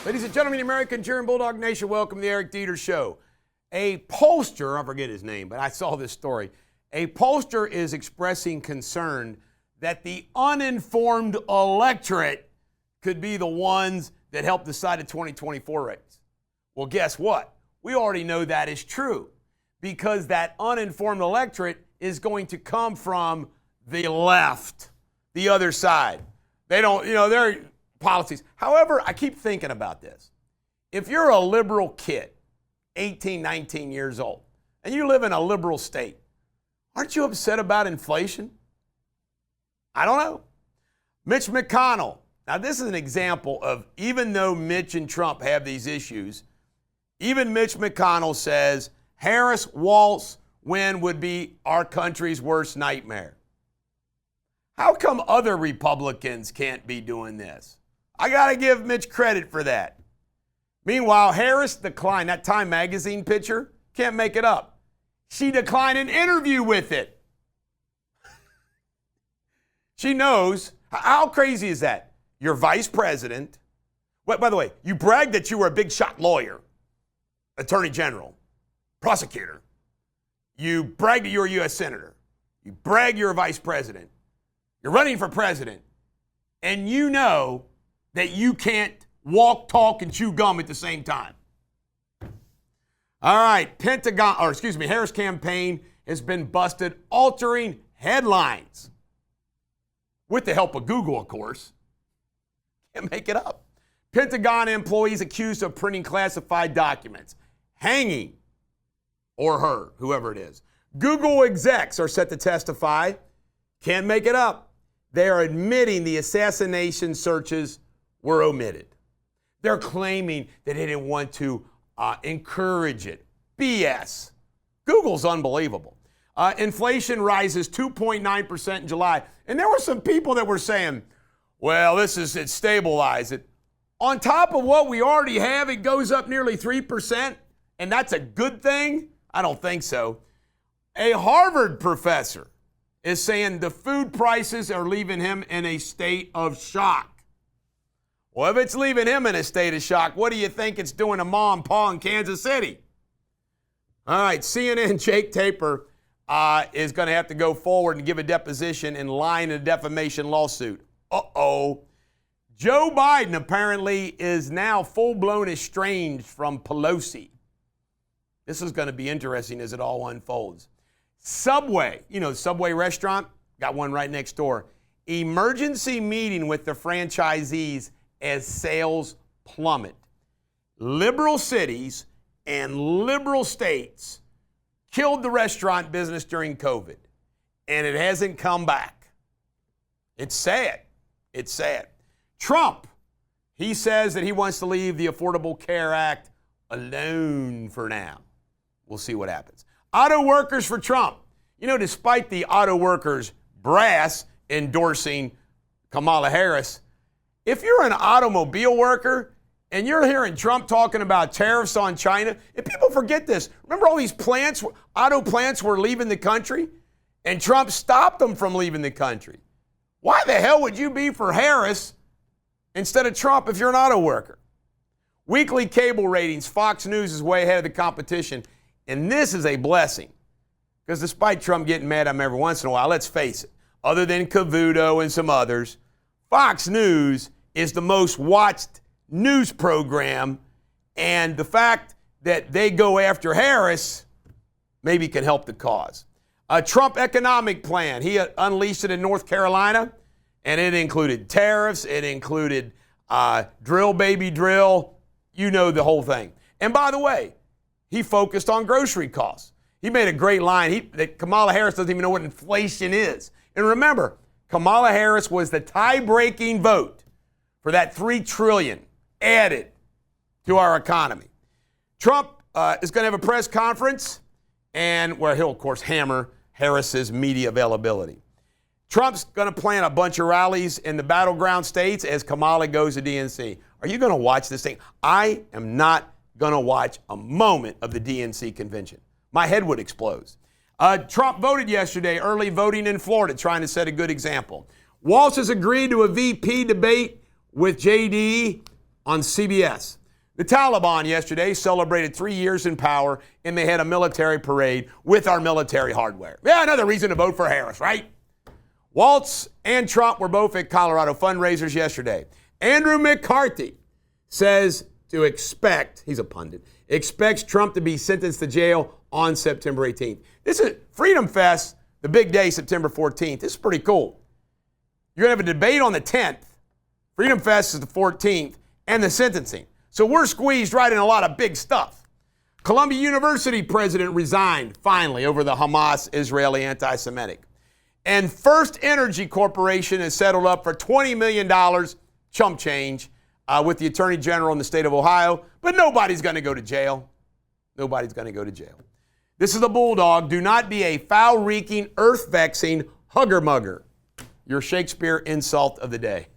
Ladies and gentlemen, the American cheering Bulldog Nation, welcome to the Eric Deters Show. A pollster, I forget his name, but I saw this story. A pollster is expressing concern that the uninformed electorate could be the ones that help decide the 2024 race. Well, guess what? We already know that is true because that uninformed electorate is going to come from the left, the other side. They don't, their policies. However, I keep thinking about this. If you're a liberal kid, 18, 19 years old, and you live in a liberal state, aren't you upset about inflation? I don't know. Mitch McConnell. Now, this is an example of, even though Mitch and Trump have these issues, even Mitch McConnell says Harris-Walz win would be our country's worst nightmare. How come other Republicans can't be doing this? I got to give Mitch credit for that. Meanwhile, Harris declined. That Time magazine picture, can't make it up. She declined an interview with it. She knows. How crazy is that? You're vice president. By the way, you bragged that you were a big shot lawyer, attorney general, prosecutor. You bragged that you were a U.S. senator. You brag you're a vice president. You're running for president. And you know that you can't walk, talk, and chew gum at the same time. All right, Harris campaign has been busted altering headlines. With the help of Google, of course. Can't make it up. Pentagon employees accused of printing classified documents, hanging, or her, whoever it is. Google execs are set to testify. Can't make it up. They are admitting the assassination searches were omitted. They're claiming that they didn't want to encourage it. BS. Google's unbelievable. Inflation rises 2.9% in July. And there were some people that were saying, well, it stabilized it. On top of what we already have, it goes up nearly 3%, and that's a good thing? I don't think so. A Harvard professor is saying the food prices are leaving him in a state of shock. Well, if it's leaving him in a state of shock, what do you think it's doing to Ma and Pa in Kansas City? All right, CNN Jake Tapper is going to have to go forward and give a deposition in line in a defamation lawsuit. Uh-oh. Joe Biden apparently is now full-blown estranged from Pelosi. This is going to be interesting as it all unfolds. Subway, Subway restaurant, got one right next door. Emergency meeting with the franchisees as sales plummet. Liberal cities and liberal states killed the restaurant business during COVID, and it hasn't come back. It's sad. It's sad. Trump, he says that he wants to leave the Affordable Care Act alone for now. We'll see what happens. Auto workers for Trump. Despite the auto workers brass endorsing Kamala Harris, if you're an automobile worker and you're hearing Trump talking about tariffs on China, and people forget this. Remember all these auto plants were leaving the country, and Trump stopped them from leaving the country. Why the hell would you be for Harris instead of Trump if you're an auto worker? Weekly cable ratings, Fox News is way ahead of the competition, and this is a blessing. Because despite Trump getting mad at him every once in a while, let's face it, other than Cavuto and some others, Fox News is the most watched news program, and the fact that they go after Harris maybe can help the cause. A Trump economic plan, he unleashed it in North Carolina, and it included tariffs, it included drill baby drill, the whole thing. And by the way, he focused on grocery costs. He made a great line that Kamala Harris doesn't even know what inflation is. And remember, Kamala Harris was the tie-breaking vote for that $3 trillion added to our economy. Trump is going to have a press conference, and where he'll, of course, hammer Harris's media availability. Trump's going to plan a bunch of rallies in the battleground states as Kamala goes to DNC. Are you going to watch this thing? I am not going to watch a moment of the DNC convention. My head would explode. Trump voted yesterday, early voting in Florida, trying to set a good example. Walz has agreed to a VP debate with JD. on CBS. The Taliban yesterday celebrated 3 years in power, and they had a military parade with our military hardware. Yeah, another reason to vote for Harris, right? Waltz and Trump were both at Colorado fundraisers yesterday. Andrew McCarthy says to expect, he's a pundit, expects Trump to be sentenced to jail on September 18th. This is Freedom Fest, the big day, September 14th. This is pretty cool. You're going to have a debate on the 10th. Freedom Fest is the 14th, and the sentencing. So we're squeezed right in a lot of big stuff. Columbia University president resigned, finally, over the Hamas-Israeli anti-Semitic. And First Energy Corporation has settled up for $20 million, chump change, with the Attorney General in the state of Ohio. But nobody's going to go to jail. Nobody's going to go to jail. This is the Bulldog. Do not be a foul-reeking, earth-vexing hugger-mugger. Your Shakespeare insult of the day.